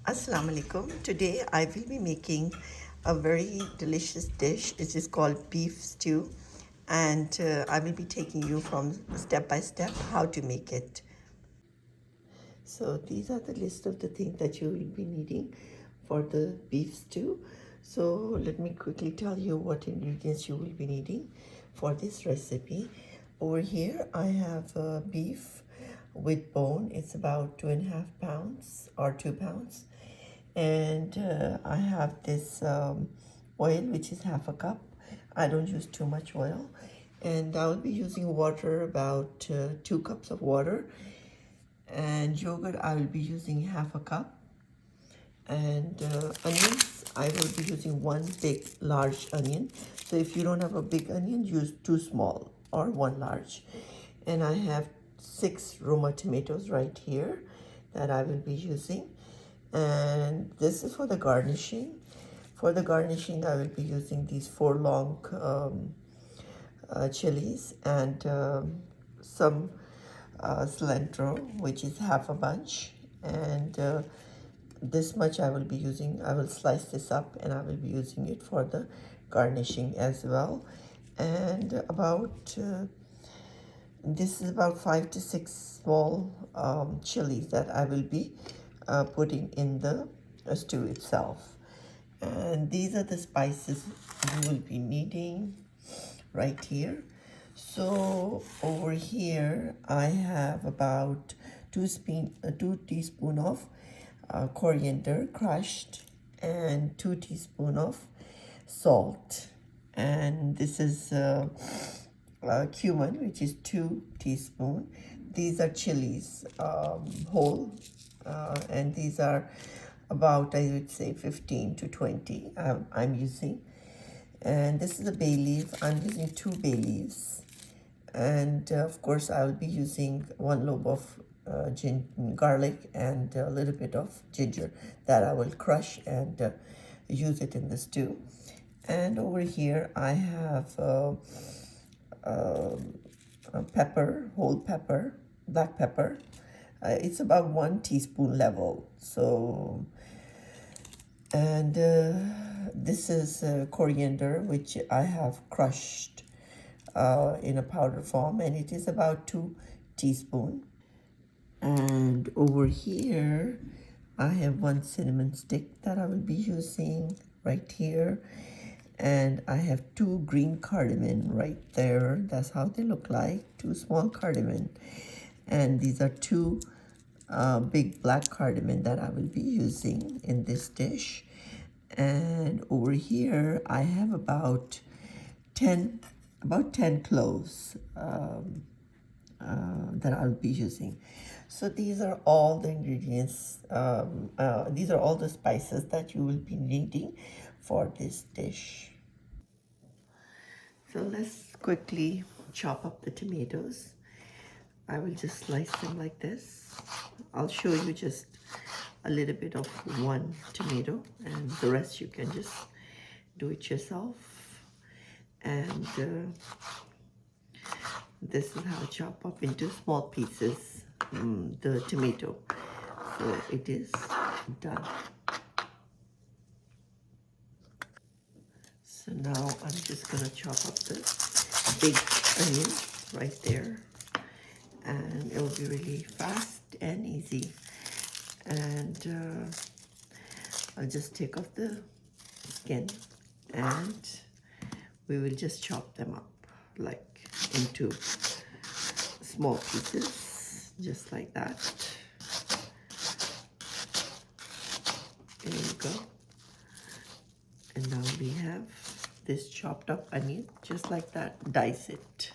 Assalamu alaikum. Today I will be making a very delicious dish. It is called beef stew, and I will be taking you from step by step how to make it. So these are the list of the things that you will be needing for the beef stew. So let me quickly tell you what ingredients you will be needing for this recipe. Over here I have beef with bone. It's about 2.5 pounds or 2 pounds. And I have this oil, which is half a cup. I don't use too much oil. And I'll be using water, about 2 cups of water. And yogurt, I will be using half a cup. And onions, I will be using one big large onion. So if you don't have a big onion, use 2 small or 1 large. And I have 6 Roma tomatoes right here that I will be using. And this is for the garnishing. For the garnishing, I will be using these 4 long chilies and some cilantro, which is half a bunch. And this much I will be using. I will slice this up and I will be using it for the garnishing as well. And about this is about 5 to 6 small chilies that I will be putting in the stew itself. And these are the spices you will be needing right here. So over here I have about 2 teaspoons of coriander crushed and 2 teaspoons of salt. And this is cumin, which is 2 teaspoons. These are chilies, whole, and these are about, I would say, 15 to 20 I'm using. And this is a bay leaf. I'm using 2 bay leaves. And of course, I'll be using 1 lobe of garlic and a little bit of ginger that I will crush and use it in the stew. And over here, I have a pepper, whole pepper, black pepper. It's about 1 teaspoon level. So, and this is coriander, which I have crushed in a powder form, and it is about 2 teaspoons. And over here, I have 1 cinnamon stick that I will be using right here. And I have 2 green cardamom right there. That's how they look like, 2 small cardamom. And these are 2 big black cardamom that I will be using in this dish. And over here, I have about 10 cloves that I'll be using. So these are all the ingredients. These are all the spices that you will be needing for this dish. So let's quickly chop up the tomatoes. I will just slice them like this. I'll show you just a little bit of 1 tomato, and the rest you can just do it yourself. And this is how I chop up into small pieces the tomato. So it is done. So now I'm just gonna chop up the big onion right there, and it will be really fast and easy. And I'll just take off the skin, and we will just chop them up like into small pieces, just like that. There you go. And now we have this chopped up onion, just like that. Dice it.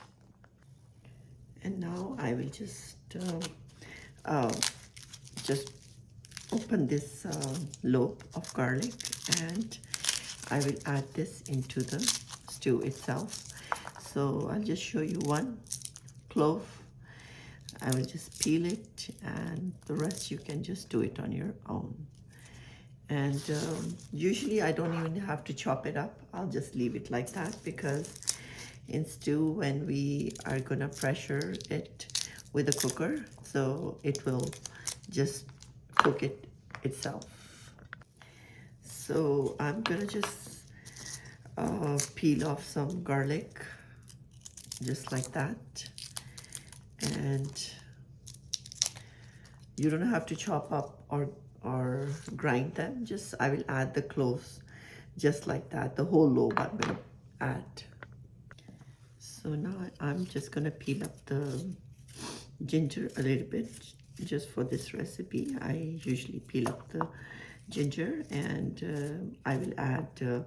And now I will just open this lobe of garlic, and I will add this into the stew itself. So I'll just show you 1 clove. I will just peel it, and the rest you can just do it on your own. And usually I don't even have to chop it up. I'll just leave it like that, because in stew, when we are gonna pressure it with a cooker, so it will just cook it itself. So I'm gonna just peel off some garlic, just like that. And you don't have to chop up or grind them. Just I will add the cloves just like that. The whole lobe I'm gonna add. So now I'm just gonna peel up the ginger a little bit just for this recipe. I usually peel up the ginger, and I will add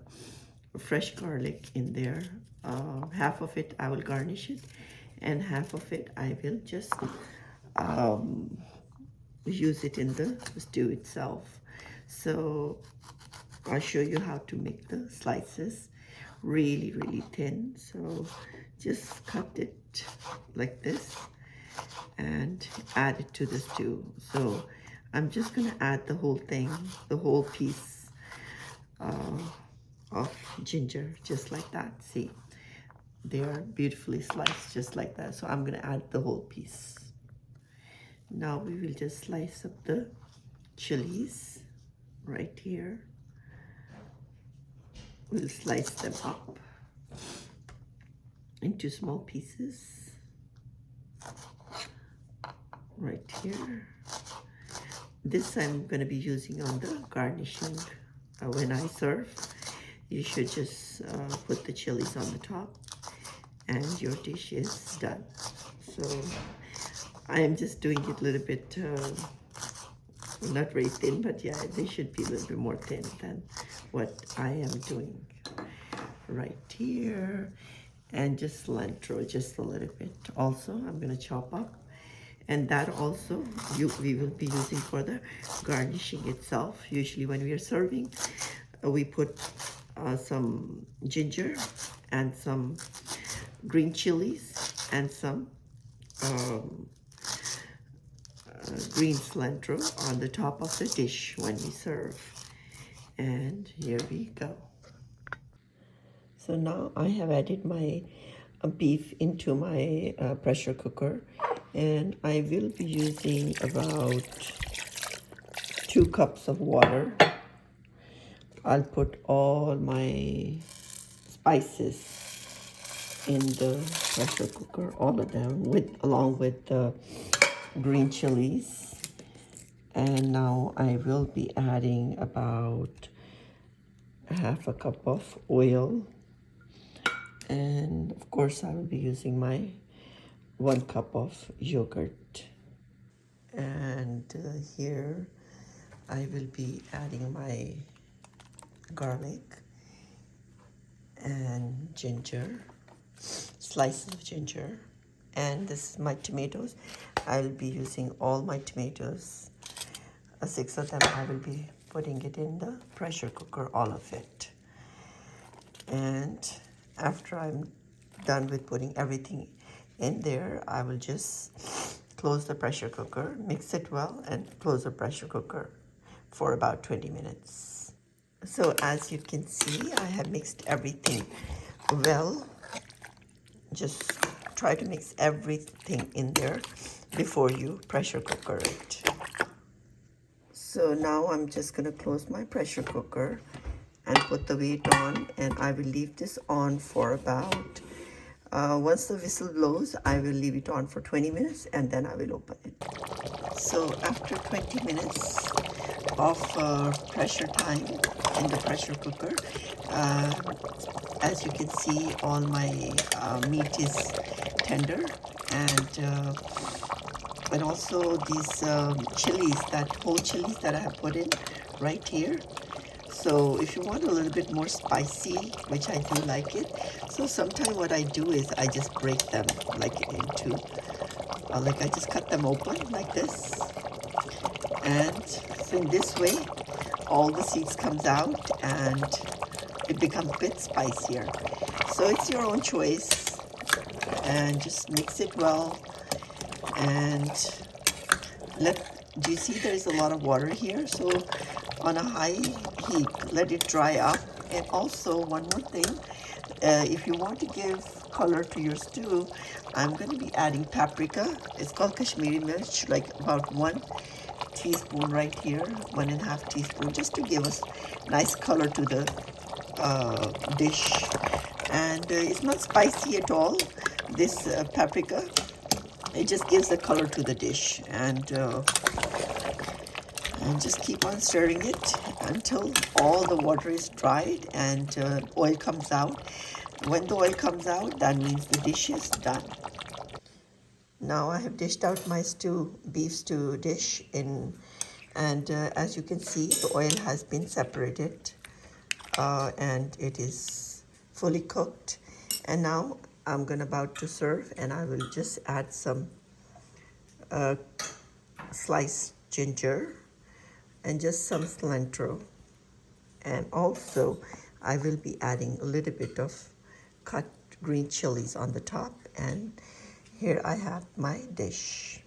fresh garlic in there. Half of it I will garnish it, and half of it I will just use it in the stew itself. So I'll show you how to make the slices really thin. So just cut it like this and add it to the stew. So I'm just gonna add the whole thing, the whole piece of ginger, just like that. See, they are beautifully sliced just like that. So I'm gonna add the whole piece. Now we will just slice up the chilies right here. We'll slice them up into small pieces right here. This I'm going to be using on the garnishing. When I serve, you should just put the chilies on the top and your dish is done. So I am just doing it a little bit, not very thin, but yeah, they should be a little bit more thin than what I am doing right here. And just cilantro, just a little bit. Also, I'm gonna chop up. And that also, we will be using for the garnishing itself. Usually when we are serving, we put some ginger and some green chilies and some green cilantro on the top of the dish when we serve. And here we go. So now I have added my beef into my pressure cooker, and I will be using about 2 cups of water. I'll put all my spices in the pressure cooker, all of them, along with the green chilies. And now I will be adding about half a cup of oil. And of course I will be using my 1 cup of yogurt. And here I will be adding my garlic and ginger, slices of ginger. And this is my tomatoes. I will be using all my tomatoes, 6 of them. I will be putting it in the pressure cooker, all of it. And after I'm done with putting everything in there, I will just close the pressure cooker, mix it well, and close the pressure cooker for about 20 minutes. So as you can see, I have mixed everything well. Just try to mix everything in there before you pressure cooker it. So now I'm just gonna close my pressure cooker and put the weight on, and I will leave this on for about, once the whistle blows, I will leave it on for 20 minutes and then I will open it. So after 20 minutes of pressure time in the pressure cooker, as you can see, all my meat is tender, and also these chilies, whole chilies that I have put in right here. So if you want a little bit more spicy, which I do like it, so sometimes what I do is I just break them like into, like I just cut them open like this. And so in this way, all the seeds comes out and it becomes a bit spicier. So it's your own choice, and just mix it well. And do you see there's a lot of water here? So on a high heat, let it dry up. And also one more thing, if you want to give color to your stew, I'm going to be adding paprika. It's called Kashmiri mirch, like about 1 teaspoon right here, 1.5 teaspoon, just to give us nice color to the dish. And it's not spicy at all, this paprika. It just gives the color to the dish. And just keep on stirring it until all the water is dried and oil comes out. When the oil comes out, that means the dish is done. Now I have dished out my beef stew dish and as you can see, the oil has been separated and it is fully cooked. And now I'm about to serve, and I will just add some sliced ginger and just some cilantro. And also I will be adding a little bit of cut green chilies on the top. And here I have my dish.